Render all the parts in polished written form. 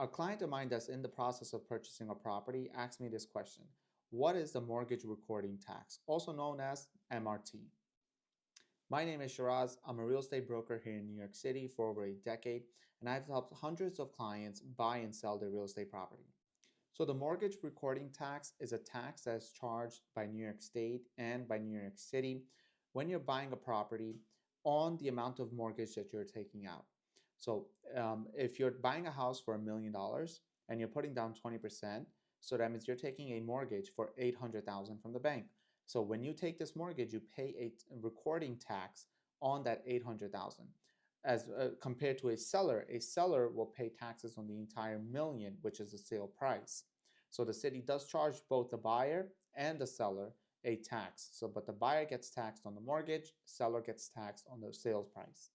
A client of mine that's in the process of purchasing a property asked me this question. What is the mortgage recording tax, also known as MRT? My name is Shiraz. I'm a real estate broker here in New York City for over a decade, and I've helped hundreds of clients buy and sell their real estate property. So the mortgage recording tax is a tax that's charged by New York State and by New York City when you're buying a property on the amount of mortgage that you're taking out. So if you're buying a house for $1 million and you're putting down 20%, so that means you're taking a mortgage for 800,000 from the bank. So when you take this mortgage, you pay a recording tax on that 800,000 as compared to a seller. A seller will pay taxes on the entire million, which is the sale price. So the city does charge both the buyer and the seller a tax. So, but the buyer gets taxed on the mortgage, seller gets taxed on the sales price.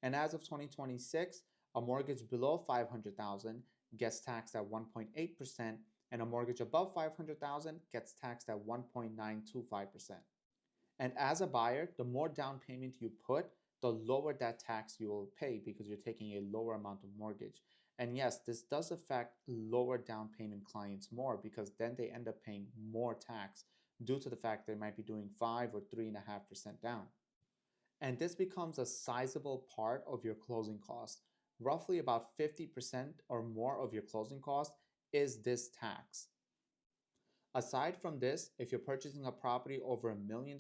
And as of 2026, a mortgage below 500,000 gets taxed at 1.8%, and a mortgage above 500,000 gets taxed at 1.925%. And as a buyer, the more down payment you put, the lower that tax you will pay because you're taking a lower amount of mortgage. And yes, this does affect lower down payment clients more because then they end up paying more tax due to the fact they might be doing 5 or 3.5% down. And this becomes a sizable part of your closing cost. Roughly about 50% or more of your closing cost is this tax. Aside from this, if you're purchasing a property over $1 million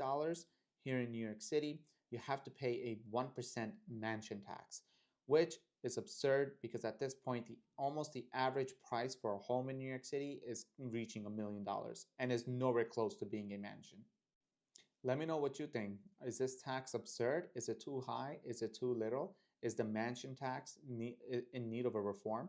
here in New York City, you have to pay a 1% mansion tax, which is absurd because at this point, almost the average price for a home in New York City is reaching $1 million and is nowhere close to being a mansion. Let me know what you think. Is this tax absurd? Is it too high? Is it too little? Is the mansion tax in need of a reform?